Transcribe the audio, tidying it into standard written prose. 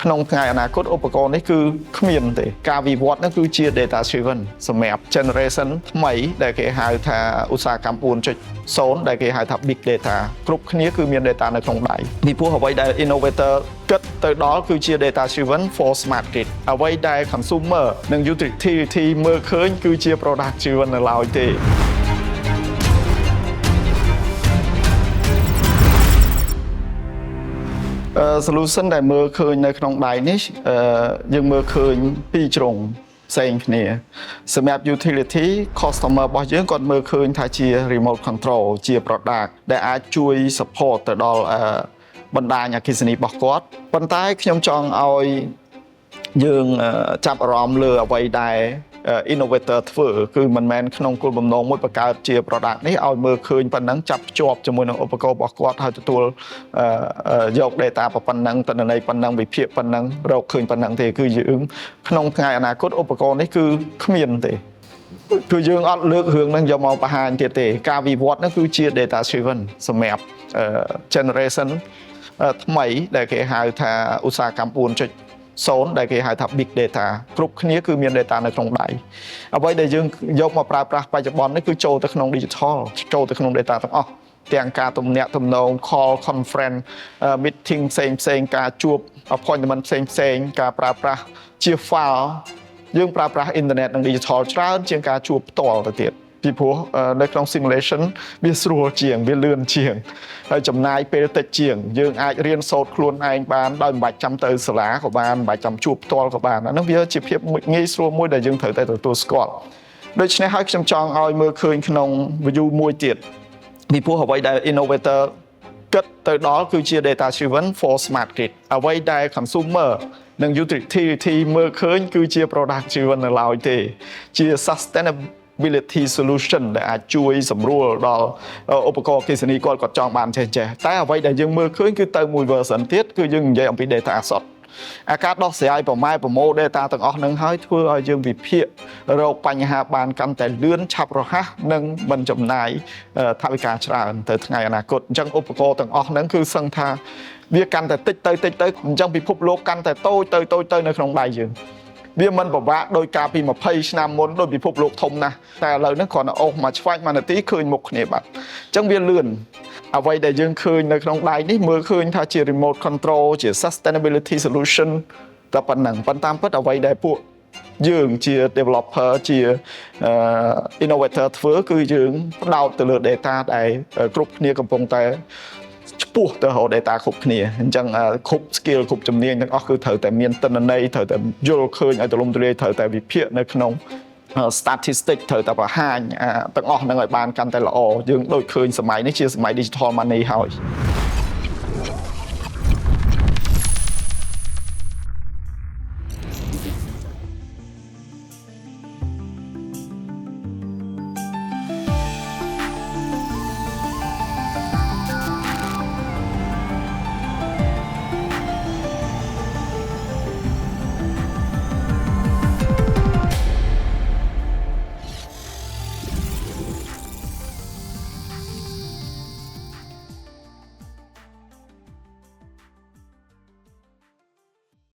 ក្នុងថ្ងៃអនាគតឧបករណ៍នេះគឺគ្មានទេការវិវត្តនោះគឺជា data driven សម្រាប់ generation ថ្មីដែលគេហៅថាឧស្សាហកម្ម 4.0 ដែលគេហៅថា big data គ្រប់គ្នាគឺមាន data នៅក្នុងដៃពីព្រោះអ្វីដែល innovator គិតទៅដល់គឺជា data driven for smart grid អ្វីដែល consumer និង utility មើលឃើញគឺជា product driven នៅឡើយទេsolution ដែលមើលឃើញនៅក្នុងដៃនេះយើងមើលឃើញពីរជ្រុងផ្សេងគ្នាសម្រាប់ utility customer របស់យើងគាត់មើលឃើញថាជា remote control ជា product ដែលអាចជួយ support ទៅដល់បណ្ដាញអគ្គិសនីរបស់គាត់ប៉ុន្តែខ្ញុំចង់ឲ្យយើងចាប់អារម្មណ៍លើអ្វីដែល innovator ធ្វើគឺមិនមែនក្នុងគោលបំណងមួយបង្កើតជា product នេះឲ្យមើលឃើញប៉ុណ្ណឹងចាប់ភ្ជាប់ជាមួយនឹងឧបករណ៍របស់គាត់ហើយទទួលយក data ប៉ុណ្ណឹងទិន្នន័យប៉ុណ្ណឹងវិភាគប៉ុណ្ណឹងរកឃើញប៉ុណ្ណឹងទេគឺយើងក្នុងថ្ងៃអនាគតឧបករណ៍នេះគឺគ្មានទេគឺយើងអត់លើករឿងហ្នឹងយកមកបង្ហាញទៀតទេការវិវត្តនោះគឺជា data driven សម្រាប់ generation ថ្មីដែលគេហៅថាឧស្សាហកម្ម 4.0 ដែលគេហៅថា big data គ្រប់គ្នាគឺមាន data នៅក្នុងដៃអ្វីដែលយើងយកមកប្រើប្រាស់បច្ចុប្បន្ននេះគឺចូលទៅក្នុង digital ចូលទៅក្នុង data ទាំងអស់ទាំងការទំនាក់ទំនង call conference meeting ផ្សេងការជួប appointment ផ្សេងការប្រើប្រាស់ជា file យើងប្រើប្រាស់ internet និង digital ច្រើនជាងការជួបផ្ទាល់ទៅទៀតពីព្រោះនៅក្នុង simulation វាស្រួលជាងវាលឿនជាងហើយចំណាយពេលតិចជាងយើងអាចរៀនសូត្រខ្លួនឯងបានដោយមិនបាច់ចាំទៅសាលាក៏បានមិនបាច់ចាំជួបផ្ទាល់ក៏បានអានោះវាជាភាពងាយស្រួលមួយដែលយើងត្រូវតែទទួលស្គាល់ដូច្នេះហើយខ្ញុំចង់ឲ្យមើលឃើញក្នុង view មួយទៀតពីព្រោះអ្វីដែល innovator គិតទៅដល់គឺជា data driven for smart grid អ្វីដែល consumer និង utility មើលឃើញគឺជា product driven នៅឡើយទេជា sustainability solution ដែលអាចជួយសម្រួលដល់ឧបករណ៍អគ្គិសនីគាត់ចង់បានចេះតែអ្វីដែលយើងមើលឃើញគឺទៅមួយ version ទៀតគឺយើងនិយាយអំពី data សុទ្ធអាការដោះស្រាយប្រមូល data ទាំងអស់ហ្នឹងហើយធ្វើឲ្យយើងវិភាគរកបញ្ហាបានកាន់តែលឿនឆាប់រហ័សនិងមិនចំណាយថវិកាច្រើនទៅថ្ងៃអនាគតអញ្ចឹងឧបករណ៍ទាំងអស់ហ្នឹងគឺសឹងថាវាកាន់តែតិចទៅអញ្ចឹងពិភពលោកកាន់តែតូចទៅនៅក្នុងដៃយើងវាមិនពិបាកដោយការពី20ឆ្នាំមុនដោយពិភពលោកធំណាស់តែឥឡូវហ្នឹងគ្រាន់តែអូសមកឆ្វាច់មួយនាទីឃើញមុខគ្នាបាត់អញ្ចឹងវាលឿនអ្វីដែលយើងឃើញនៅក្នុងដៃនេះមើលឃើញថាជា remote control ជា sustainability solution តែប៉ុណ្ណឹងប៉ុន្តែតាមពិតអ្វីដែលពួកយើងជា developer ជា innovator ធ្វើគឺយើងផ្ដោតទៅលើ data ដែលគ្រប់គ្នាកំពុងតែឆ្ពោះទៅរក data គ្រប់គ្នាអញ្ចឹងគ្រប់ skill គ្រប់ជំនាញទាំងអស់គឺត្រូវតែមានទិន្នន័យត្រូវតែយល់ឃើញឲ្យទូលំទូលាយត្រូវតែវិភាគនៅក្នុង statistic ត្រូវតែបង្ហាញទាំងអស់ហ្នឹងឲ្យបានកាន់តែល្អយើងដូចឃើញសម័យនេះជាសម័យ digital money ហើយ